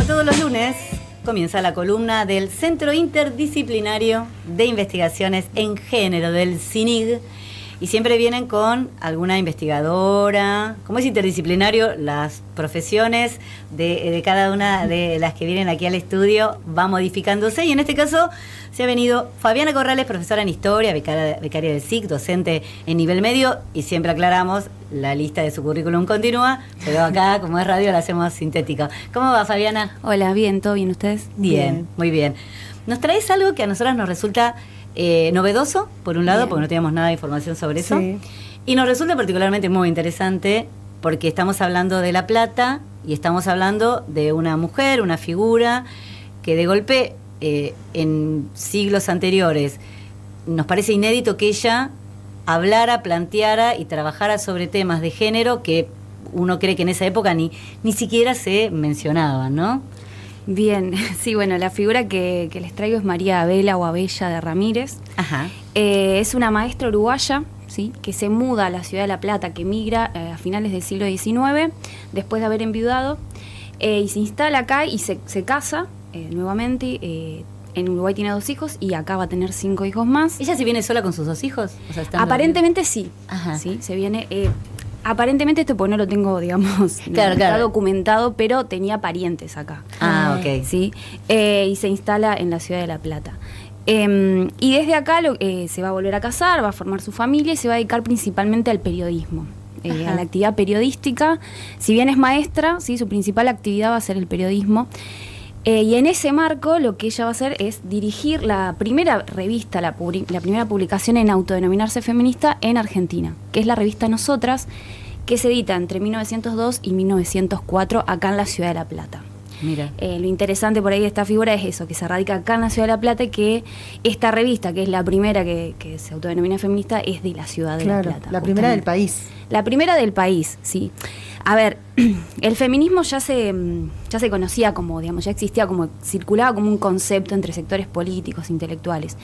Como todos los lunes, comienza la columna del Centro Interdisciplinario de Investigaciones en Género, del CINIG, y siempre vienen con alguna investigadora. Como es interdisciplinario, las profesiones de cada una de las que vienen aquí al estudio va modificándose, y en este caso se ha venido Fabiana Corrales, profesora en Historia, becaria del SIC, docente en nivel medio, y siempre aclaramos, la lista de su currículum continúa, pero acá, como es radio, la hacemos sintética. ¿Cómo va, Fabiana? Hola, bien, ¿todo bien ustedes? Bien, muy bien. Nos traes algo que a nosotras nos resulta novedoso, por un lado, bien, porque no teníamos nada de información sobre eso, sí, y nos resulta particularmente muy interesante porque estamos hablando de La Plata y estamos hablando de una mujer, una figura que de golpe en siglos anteriores nos parece inédito que ella hablara, planteara y trabajara sobre temas de género que uno cree que en esa época ni siquiera se mencionaban, ¿no? Bien, sí, bueno, la figura que les traigo es María Abela o Abella de Ramírez. Ajá. Es una maestra uruguaya, ¿sí?, que se muda a la ciudad de La Plata, que migra a finales del siglo XIX, después de haber enviudado, y se instala acá y se casa nuevamente. En Uruguay tiene 2 hijos y acá va a tener 5 hijos más. ¿Ella se viene sola con sus 2 hijos? O sea, aparentemente sí. Ajá. Sí, se viene... aparentemente esto pues no lo tengo, digamos, claro. Está documentado, pero tenía parientes acá. Ah, ok. ¿Sí? Y se instala en la ciudad de La Plata. Y desde acá se va a volver a casar, va a formar su familia y se va a dedicar principalmente al periodismo, a la actividad periodística. Si bien es maestra, ¿sí?, su principal actividad va a ser el periodismo. Y en ese marco lo que ella va a hacer es dirigir la primera revista, la primera publicación en autodenominarse feminista en Argentina, que es la revista Nosotras, que se edita entre 1902 y 1904 acá en la ciudad de La Plata. Mira. Lo interesante por ahí de esta figura es eso, que se radica acá en la ciudad de La Plata y que esta revista, que es la primera que se autodenomina feminista, es de la ciudad de La Plata. La primera del país. La primera del país, sí. A ver, el feminismo ya se conocía como, digamos, ya existía como, circulaba como un concepto entre sectores políticos, intelectuales.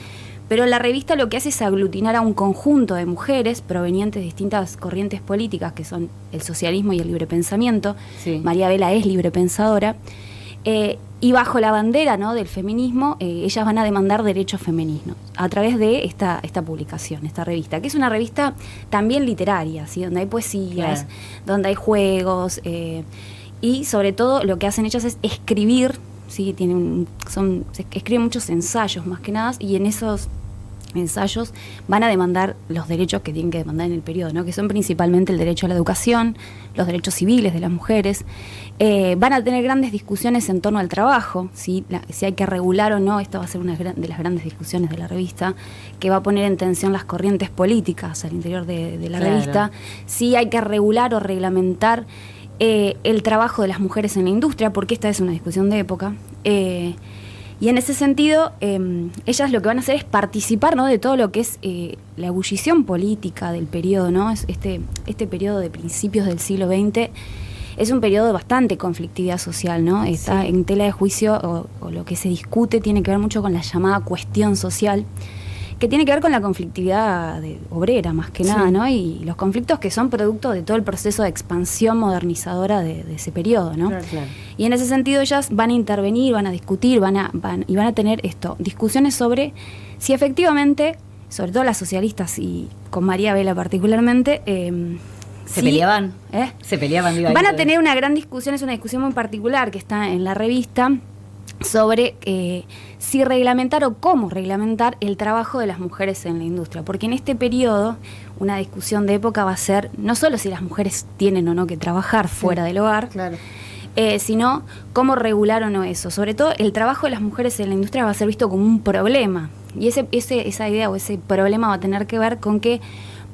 Pero la revista lo que hace es aglutinar a un conjunto de mujeres provenientes de distintas corrientes políticas, que son el socialismo y el librepensamiento. Sí. María Abela es librepensadora. Y bajo la bandera, ¿no?, del feminismo, ellas van a demandar derechos femeninos a través de esta publicación, esta revista, que es una revista también literaria, ¿sí?, donde hay poesías, claro, donde hay juegos, y sobre todo lo que hacen ellas es escribir, ¿sí?, se escriben muchos ensayos más que nada, y en esos ensayos van a demandar los derechos que tienen que demandar en el periodo, ¿no?, que son principalmente el derecho a la educación, los derechos civiles de las mujeres. Van a tener grandes discusiones en torno al trabajo, si hay que regular o no. Esta va a ser una de las grandes discusiones de la revista, que va a poner en tensión las corrientes políticas al interior de la claro. revista, si hay que regular o reglamentar el trabajo de las mujeres en la industria, porque esta es una discusión de época. Y en ese sentido, ellas lo que van a hacer es participar, ¿no?, de todo lo que es la ebullición política del periodo, ¿no? Este periodo de principios del siglo XX es un periodo de bastante conflictividad social, ¿no? Está en tela de juicio, o lo que se discute tiene que ver mucho con la llamada cuestión social, que tiene que ver con la conflictividad obrera, más que nada, ¿no? Y los conflictos que son producto de todo el proceso de expansión modernizadora de ese periodo, ¿no? Claro. Y en ese sentido ellas van a intervenir, van a discutir, van a tener discusiones sobre si efectivamente, sobre todo las socialistas y con María Abela particularmente, ¿Se peleaban? Se peleaban, digo. Van a tener una gran discusión, es una discusión muy particular que está en la revista, sobre si reglamentar o cómo reglamentar el trabajo de las mujeres en la industria. Porque en este periodo, una discusión de época va a ser no solo si las mujeres tienen o no que trabajar fuera del hogar, claro, sino cómo regular o no eso. Sobre todo, el trabajo de las mujeres en la industria va a ser visto como un problema. Y esa idea o ese problema va a tener que ver con que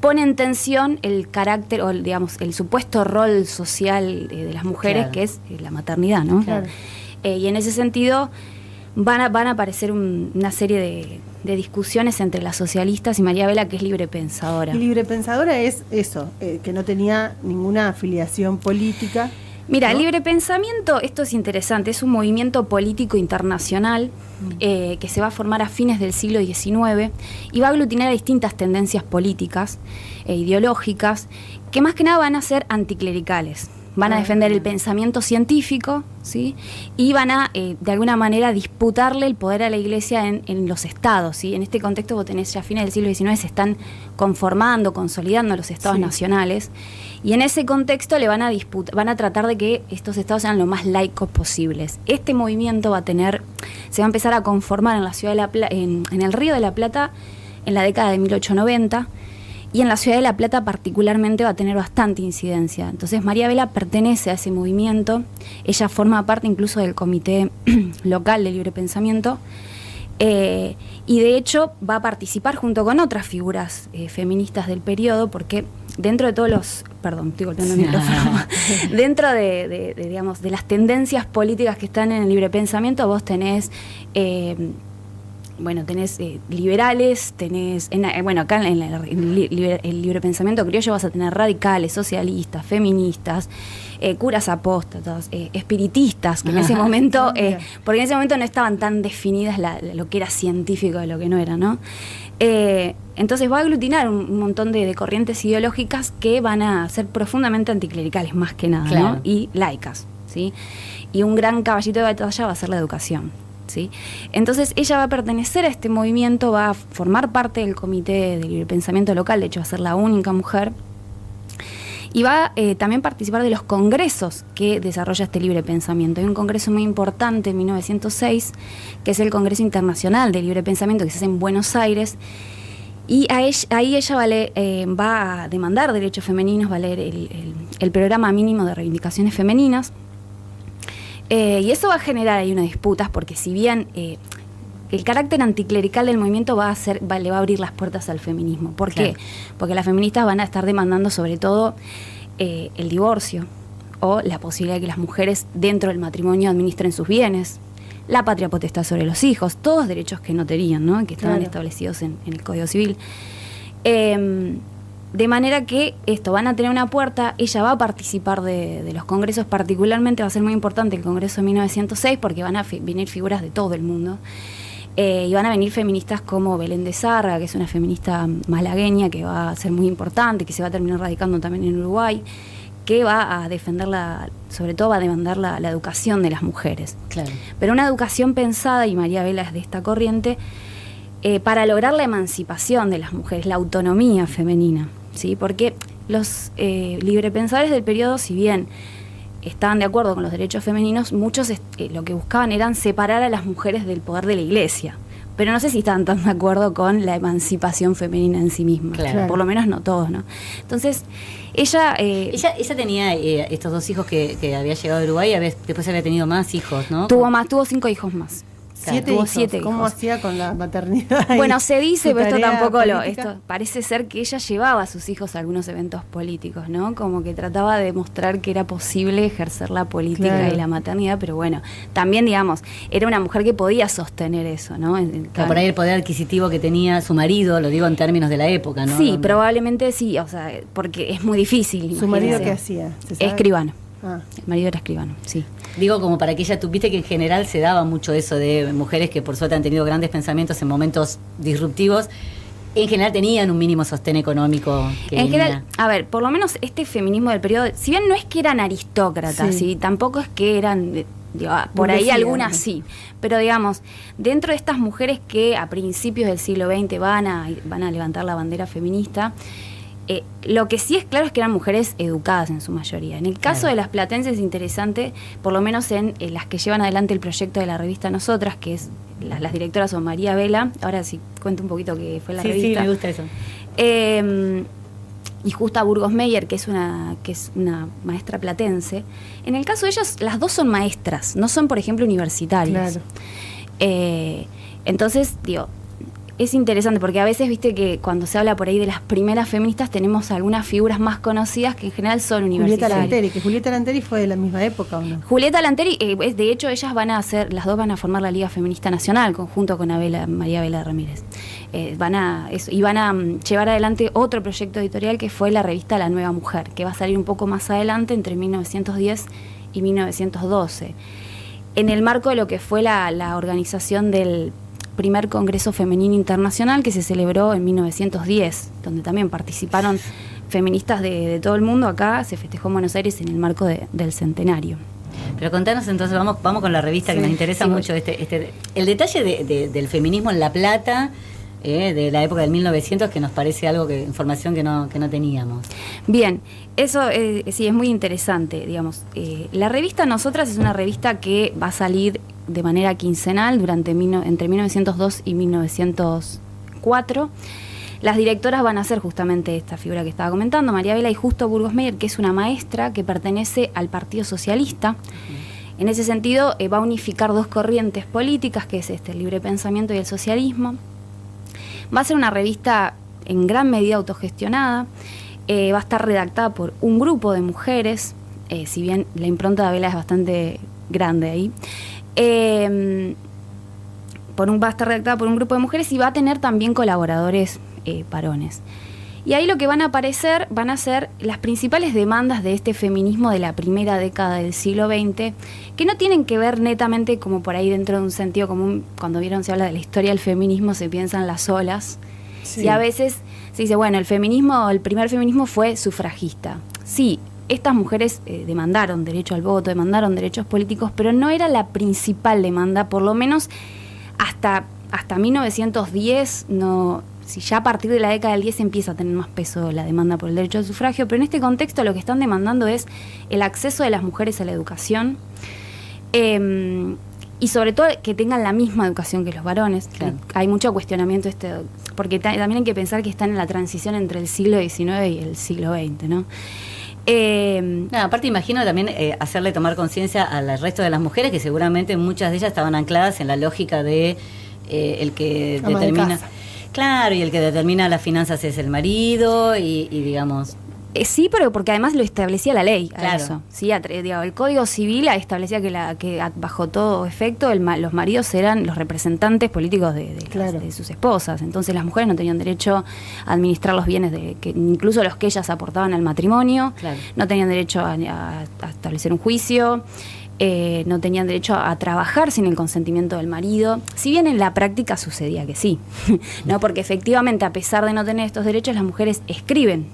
pone en tensión el carácter o, digamos, el supuesto rol social de las mujeres, claro, que es la maternidad, ¿no? Claro. Y en ese sentido van a aparecer una serie de discusiones entre las socialistas y María Abela, que es librepensadora. Y librepensadora es eso, que no tenía ninguna afiliación política. Mira, ¿no? El librepensamiento, esto es interesante, es un movimiento político internacional que se va a formar a fines del siglo XIX y va a aglutinar a distintas tendencias políticas e ideológicas que más que nada van a ser anticlericales. van a defender el pensamiento científico, ¿sí? Y van a, de alguna manera, disputarle el poder a la Iglesia en los estados, ¿sí? En este contexto vos tenés ya a fines del siglo XIX, se están conformando, consolidando los estados nacionales, y en ese contexto le van a tratar de que estos estados sean lo más laicos posibles. Este movimiento se va a empezar a conformar en la ciudad de en el Río de la Plata en la década de 1890, y en la ciudad de La Plata particularmente va a tener bastante incidencia. Entonces María Vela pertenece a ese movimiento, ella forma parte incluso del comité local de libre pensamiento, y de hecho va a participar junto con otras figuras feministas del periodo, porque dentro de todos los... Perdón, estoy golpeando el micrófono. Dentro digamos, de las tendencias políticas que están en el libre pensamiento, vos tenés... tenés liberales, tenés, acá en el libre pensamiento criollo vas a tener radicales, socialistas, feministas, curas apóstatas, espiritistas, que en ese momento, porque en ese momento no estaban tan definidas lo que era científico de lo que no era, ¿no? Entonces va a aglutinar un montón de corrientes ideológicas que van a ser profundamente anticlericales, más que nada, claro, ¿no? Y laicas, ¿sí? Y un gran caballito de batalla va a ser la educación, ¿sí? Entonces ella va a pertenecer a este movimiento, va a formar parte del comité de libre pensamiento local, de hecho va a ser la única mujer, y va también participar de los congresos que desarrolla este libre pensamiento. Hay un congreso muy importante en 1906, que es el Congreso Internacional de Libre Pensamiento, que se hace en Buenos Aires, y ahí ella va a demandar derechos femeninos, va a leer el programa mínimo de reivindicaciones femeninas, y eso va a generar ahí unas disputas, porque si bien el carácter anticlerical del movimiento le va a abrir las puertas al feminismo. ¿Por qué? Porque las feministas van a estar demandando sobre todo el divorcio, o la posibilidad de que las mujeres dentro del matrimonio administren sus bienes, la patria potestad sobre los hijos, todos derechos que no tenían, ¿no? Que estaban establecidos en el Código Civil. De manera que van a tener una puerta, ella va a participar de los congresos, particularmente va a ser muy importante el Congreso de 1906, porque van a venir figuras de todo el mundo. Y van a venir feministas como Belén de Zárraga, que es una feminista malagueña que va a ser muy importante, que se va a terminar radicando también en Uruguay, que va a defender sobre todo va a demandar la educación de las mujeres. Claro. Pero una educación pensada, y María Vela es de esta corriente, para lograr la emancipación de las mujeres, la autonomía femenina, ¿sí? Porque los librepensadores del periodo, si bien estaban de acuerdo con los derechos femeninos, muchos lo que buscaban eran separar a las mujeres del poder de la Iglesia, pero no sé si estaban tan de acuerdo con la emancipación femenina en sí misma. Claro. Por lo menos no todos, ¿no? Entonces ella tenía estos 2 hijos que había llegado de Uruguay, después había tenido más hijos, ¿no? Tuvo 5 hijos más. Tuvo 7 hijos. ¿Cómo hacía con la maternidad? Bueno, se dice, pero esto tampoco parece ser que ella llevaba a sus hijos a algunos eventos políticos, ¿no? Como que trataba de demostrar que era posible ejercer la política y la maternidad, pero bueno, también, digamos, era una mujer que podía sostener eso, ¿no? Por ahí el poder adquisitivo que tenía su marido, lo digo en términos de la época, ¿no? Sí, probablemente sí, o sea, porque es muy difícil. ¿Su marido qué hacía? Escribano. El marido era escribano, sí. Digo, como para que ella, viste que en general se daba mucho eso de mujeres que por suerte han tenido grandes pensamientos en momentos disruptivos, en general tenían un mínimo sostén económico. En general, a ver, por lo menos este feminismo del periodo, si bien no es que eran aristócratas, ¿sí? Tampoco es que eran... por ahí algunas sí, pero digamos, dentro de estas mujeres que a principios del siglo XX van a levantar la bandera feminista, lo que sí es claro es que eran mujeres educadas en su mayoría. En el caso de las platenses es interesante, por lo menos en las que llevan adelante el proyecto de la revista Nosotras, que es las directoras son María Vela, ahora sí cuento un poquito qué fue la revista. Sí, me gusta eso. Y Justa Burgos Meyer, que es una maestra platense. En el caso de ellas, las dos son maestras, no son, por ejemplo, universitarias. Claro. Entonces, digo, es interesante porque a veces, viste que cuando se habla por ahí de las primeras feministas tenemos algunas figuras más conocidas que en general son universitarias. Julieta Lanteri, que Julieta Lanteri fue de la misma época, ¿o no? Julieta Lanteri, de hecho ellas las dos van a formar la Liga Feminista Nacional junto con María Vela Ramírez. Van a llevar adelante otro proyecto editorial que fue la revista La Nueva Mujer, que va a salir un poco más adelante, entre 1910 y 1912, en el marco de lo que fue la organización del primer Congreso Femenino Internacional, que se celebró en 1910, donde también participaron feministas de todo el mundo. Acá se festejó en Buenos Aires en el marco del centenario. Pero contanos entonces, vamos con la revista, que nos interesa mucho el detalle del feminismo en La Plata, de la época del 1900, que nos parece información que no teníamos. Bien, eso sí es muy interesante, digamos. La revista Nosotras es una revista que va a salir de manera quincenal entre 1902 y 1904. Las directoras van a ser justamente esta figura que estaba comentando, María Vela y Justo Burgos Meyer, que es una maestra que pertenece al Partido Socialista. En ese sentido, va a unificar dos corrientes políticas, que es el libre pensamiento y el socialismo. Va a ser una revista en gran medida autogestionada, va a estar redactada por un grupo de mujeres, si bien la impronta de Vela es bastante grande ahí. Va a estar redactada por un grupo de mujeres y va a tener también colaboradores varones. Y ahí lo que van a aparecer van a ser las principales demandas de este feminismo de la primera década del siglo XX, que no tienen que ver netamente como por ahí dentro de un sentido común. Cuando se habla de la historia del feminismo, se piensan las olas. Sí. Y a veces se dice, bueno, el primer feminismo fue sufragista. Sí, estas mujeres demandaron derecho al voto, demandaron derechos políticos, pero no era la principal demanda, por lo menos hasta 1910, no. Si ya a partir de la década del 10 empieza a tener más peso la demanda por el derecho al sufragio, pero en este contexto lo que están demandando es el acceso de las mujeres a la educación, y sobre todo que tengan la misma educación que los varones. Claro. Hay mucho cuestionamiento porque también hay que pensar que están en la transición entre el siglo XIX y el siglo XX, ¿no? Aparte imagino también hacerle tomar conciencia al resto de las mujeres, que seguramente muchas de ellas estaban ancladas en la lógica de el que determina... Claro, y el que determina las finanzas es el marido y digamos... Sí, pero porque además lo establecía la ley. Claro. Eso. Sí, el Código Civil establecía que bajo todo efecto los maridos eran los representantes políticos de sus esposas. Entonces las mujeres no tenían derecho a administrar los bienes, incluso los que ellas aportaban al matrimonio. Claro. No tenían derecho a establecer un juicio. No tenían derecho a trabajar sin el consentimiento del marido, si bien en la práctica sucedía que sí, ¿no? Porque efectivamente, a pesar de no tener estos derechos, las mujeres escriben,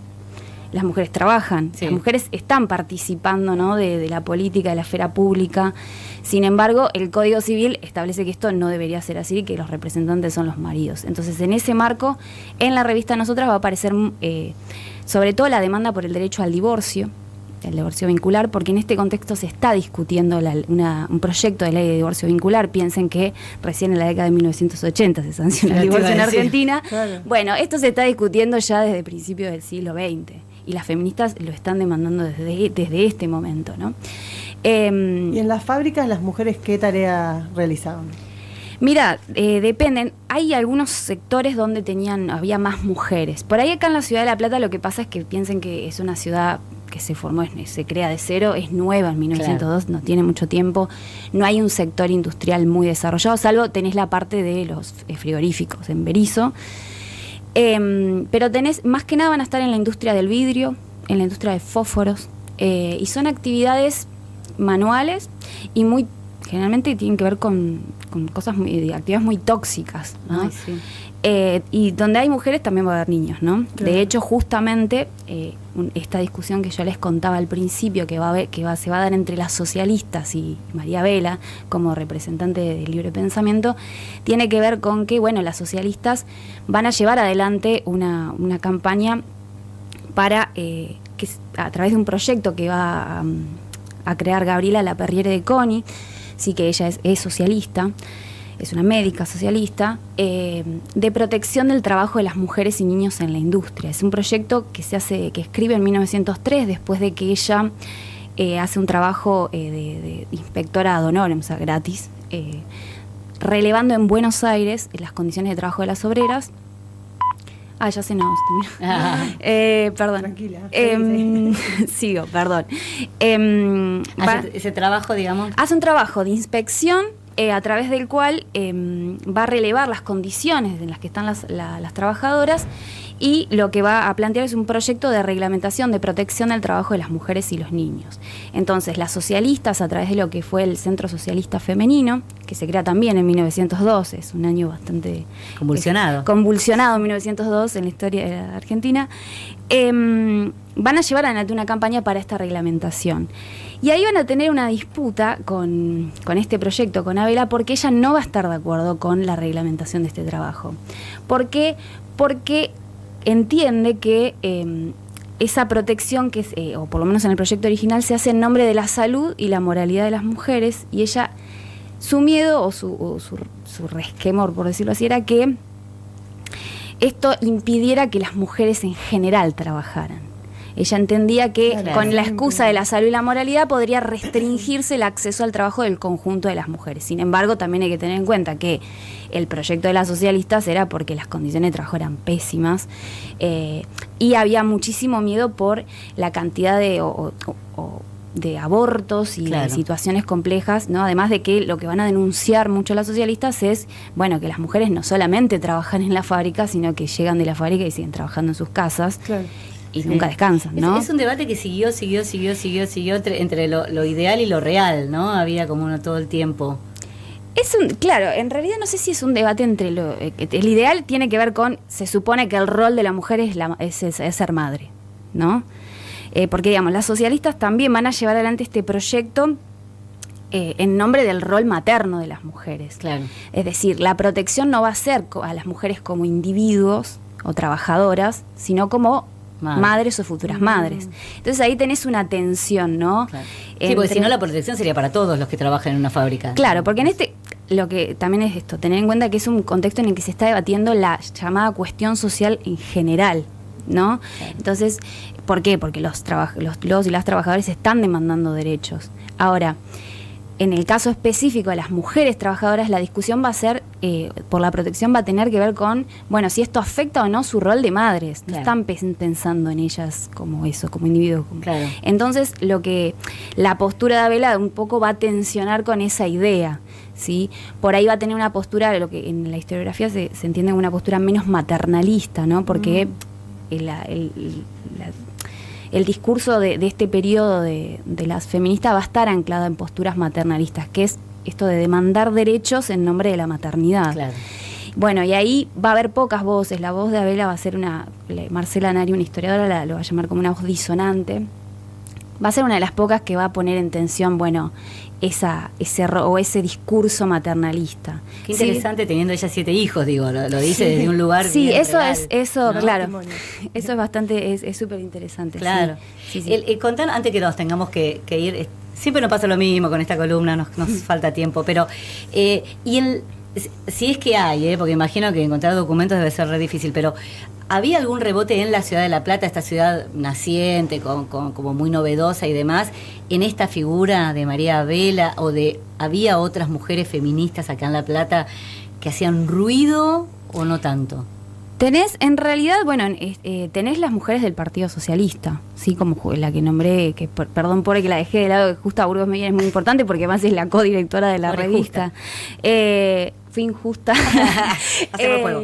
las mujeres trabajan, sí. Las mujeres están participando, ¿no? de la política, de la esfera pública. Sin embargo, el Código Civil establece que esto no debería ser así, que los representantes son los maridos. Entonces, en ese marco, en la revista Nosotras va a aparecer sobre todo la demanda por el derecho al divorcio, el divorcio vincular, porque en este contexto se está discutiendo un proyecto de ley de divorcio vincular. Piensen que recién en la década de 1980 se sancionó el divorcio en Argentina. Claro. Bueno, esto se está discutiendo ya desde principios del siglo XX y las feministas lo están demandando desde este momento, ¿no? ¿Y en las fábricas las mujeres qué tarea realizaban? Mira, dependen. Hay algunos sectores donde había más mujeres. Por ahí acá en la ciudad de La Plata lo que pasa es que piensen que es una ciudad que se crea de cero, es nueva en 1902, claro. No tiene mucho tiempo, no hay un sector industrial muy desarrollado, salvo tenés la parte de los frigoríficos en Berisso, pero más que nada van a estar en la industria del vidrio, en la industria de fósforos, y son actividades manuales y generalmente tienen que ver con cosas actividades muy tóxicas, ¿no? Ay, sí. Y donde hay mujeres también va a haber niños, ¿no? Claro. De hecho, justamente esta discusión que yo les contaba al principio, se va a dar entre las socialistas y María Vela como representante del libre pensamiento, tiene que ver con que, bueno, las socialistas van a llevar adelante una campaña para que a través de un proyecto que va a crear Gabriela Laperriere de Coni, sí, que ella es socialista. Es una médica socialista, de protección del trabajo de las mujeres y niños en la industria. Es un proyecto que escribe en 1903, después de que ella hace un trabajo de inspectora ad honorem, o sea, gratis, relevando en Buenos Aires las condiciones de trabajo de las obreras. Ya se nos terminó. Perdón. Tranquila. Sigo, perdón. Ese trabajo, digamos. Hace un trabajo de inspección a través del cual va a relevar las condiciones en las que están las trabajadoras y lo que va a plantear es un proyecto de reglamentación de protección del trabajo de las mujeres y los niños. Entonces, las socialistas, a través de lo que fue el Centro Socialista Femenino, que se crea también en 1912, es un año bastante convulsionado en 1902 en la historia de la Argentina, van a llevar adelante una campaña para esta reglamentación. Y ahí van a tener una disputa con este proyecto, con Abela, porque ella no va a estar de acuerdo con la reglamentación de este trabajo. ¿Por qué? Porque entiende que esa protección, que es, o por lo menos en el proyecto original, se hace en nombre de la salud y la moralidad de las mujeres, y ella, su miedo o su resquemor, por decirlo así, era que esto impidiera que las mujeres en general trabajaran. Ella entendía que con la excusa de la salud y la moralidad podría restringirse el acceso al trabajo del conjunto de las mujeres. Sin embargo, también hay que tener en cuenta que el proyecto de las socialistas era porque las condiciones de trabajo eran pésimas, y había muchísimo miedo por la cantidad de abortos y de situaciones complejas, ¿no? Además de que lo que van a denunciar mucho las socialistas es, bueno, que las mujeres no solamente trabajan en la fábrica, sino que llegan de la fábrica y siguen trabajando en sus casas. Y nunca descansan, ¿no? Es un debate que siguió entre lo ideal y lo real, ¿no? Había como uno todo el tiempo. Claro, en realidad no sé si es un debate entre el ideal tiene que ver con, se supone que el rol de la mujer es ser madre, ¿no? Porque, digamos, las socialistas también van a llevar adelante este proyecto en nombre del rol materno de las mujeres. Claro. Es decir, la protección no va a ser a las mujeres como individuos o trabajadoras, sino como madres o futuras madres. Entonces ahí tenés una tensión, ¿no? Claro. Sí, porque si no la protección sería para todos los que trabajan en una fábrica. Claro, porque en lo que también es esto, tener en cuenta que es un contexto en el que se está debatiendo la llamada cuestión social en general, ¿no? Claro. Entonces, ¿por qué? Porque los y las trabajadoras están demandando derechos. Ahora, en el caso específico de las mujeres trabajadoras, la discusión va a ser, por la protección va a tener que ver con, bueno, si esto afecta o no su rol de madres. No están pensando en ellas como eso, como individuos. Claro. Entonces, la postura de Abela un poco va a tensionar con esa idea, ¿sí? Por ahí va a tener una postura, lo que en la historiografía se entiende como una postura menos maternalista, ¿no? Porque el discurso de este periodo de las feministas va a estar anclado en posturas maternalistas, que es esto de demandar derechos en nombre de la maternidad. Claro. Bueno, y ahí va a haber pocas voces. La voz de Abela va a ser Marcela Nari, una historiadora, lo va a llamar como una voz disonante. Va a ser una de las pocas que va a poner en tensión, bueno, ese discurso maternalista. Qué interesante, teniendo ella 7 hijos, digo, lo dice desde un lugar. Sí, bien eso real, ¿no? Claro. Eso es bastante, es súper interesante. Claro. Sí. Contanos, antes que nos tengamos que ir, siempre nos pasa lo mismo con esta columna, nos falta tiempo, pero si es que hay, porque imagino que encontrar documentos debe ser re difícil, pero ¿había algún rebote en la ciudad de La Plata, esta ciudad naciente, como muy novedosa y demás, en esta figura de María Abela, había otras mujeres feministas acá en La Plata que hacían ruido o no tanto? Tenés, en realidad, bueno, tenés las mujeres del Partido Socialista, sí, como la que nombré, que perdón por que la dejé de lado, que Justa Burgos Medina es muy importante porque además es la codirectora de la revista. Fue injusta. Hacemos juego.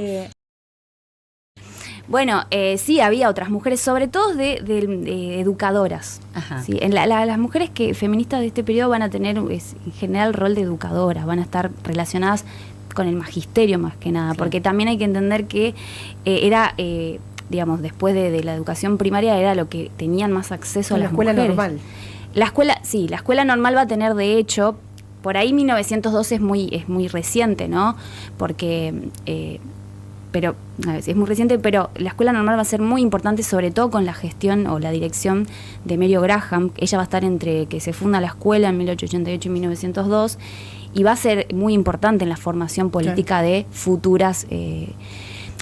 Bueno, sí, había otras mujeres, sobre todo de educadoras. Ajá. ¿Sí? Las mujeres feministas de este periodo van a tener, en general, rol de educadoras, van a estar relacionadas con el magisterio más que nada, porque también hay que entender que era, digamos, después de la educación primaria, era lo que tenían más acceso a las mujeres. La escuela normal. La escuela normal va a tener, de hecho, por ahí 1912 es muy reciente, ¿no? Porque... pero es muy reciente, pero la escuela normal va a ser muy importante, sobre todo con la gestión o la dirección de Mary Graham. Ella va a estar entre que se funda la escuela en 1888 y 1902, y va a ser muy importante en la formación política de futuras,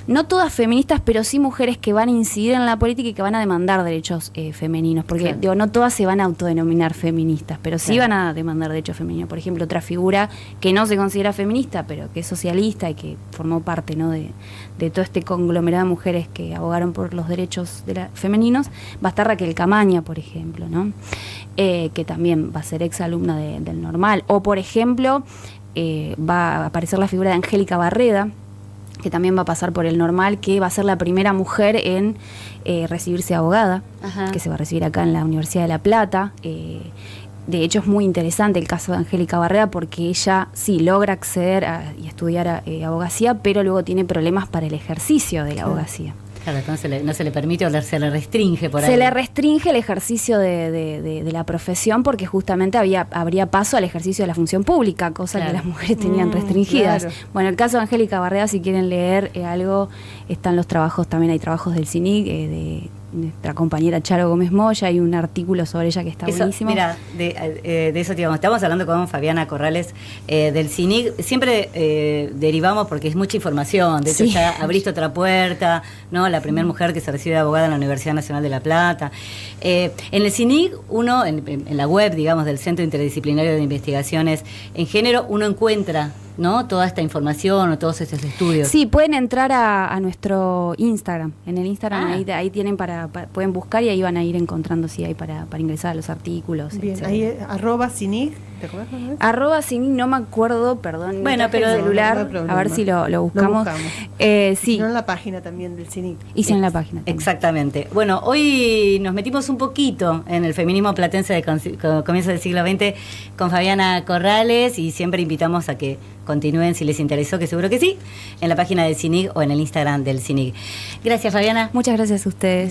no todas feministas, pero sí mujeres que van a incidir en la política y que van a demandar derechos femeninos, porque digo, no todas se van a autodenominar feministas, pero sí van a demandar derechos femeninos. Por ejemplo, otra figura que no se considera feminista, pero que es socialista y que formó parte, ¿no?, de todo este conglomerado de mujeres que abogaron por los derechos femeninos, va a estar Raquel Camaña, por ejemplo, ¿no? Que también va a ser exalumna del Normal. O, por ejemplo, va a aparecer la figura de Angélica Barreda, que que también va a pasar por el normal, que va a ser la primera mujer en recibirse abogada, Ajá. que se va a recibir acá en la Universidad de La Plata. De hecho, es muy interesante el caso de Angélica Barrera porque ella sí logra acceder y estudiar abogacía, pero luego tiene problemas para el ejercicio de la abogacía. Claro, entonces no se le permite o se le restringe por ahí. Se le restringe el ejercicio de la profesión porque justamente habría paso al ejercicio de la función pública, cosa Claro. que las mujeres tenían restringidas. Claro. Bueno, el caso de Angélica Barrera, si quieren leer algo, están los trabajos, también hay trabajos del CINIC, de nuestra compañera Charo Gómez Moya, hay un artículo sobre ella que está buenísimo. Mira, de eso te digamos, estamos hablando con Fabiana Corrales del CINIG, siempre derivamos porque es mucha información, de hecho Sí. ya abriste otra puerta, ¿no? La primera mujer que se recibe de abogada en la Universidad Nacional de La Plata. En el CINIG, uno, en la web, digamos, del Centro Interdisciplinario de Investigaciones en Género, uno encuentra, ¿no?, toda esta información o todos estos estudios. Sí, pueden entrar a nuestro Instagram. En el Instagram ahí tienen pueden buscar y ahí van a ir encontrando si hay para ingresar a los artículos. Bien, etcétera. ahí @CINIG, ¿te acuerdas cómo es? @CINIC, no me acuerdo, perdón. Bueno, me traje pero el celular, no hay problema. a ver si lo buscamos. Lo buscamos. Sí, Si no, en la página también del CINIG. y si en la página. también. Exactamente. Bueno, hoy nos metimos un poquito en el feminismo platense de comienzo del siglo XX con Fabiana Corrales y siempre invitamos a que continúen si les interesó, que seguro que sí, en la página del CINIG o en el Instagram del CINIG. Gracias, Fabiana. Muchas gracias a ustedes.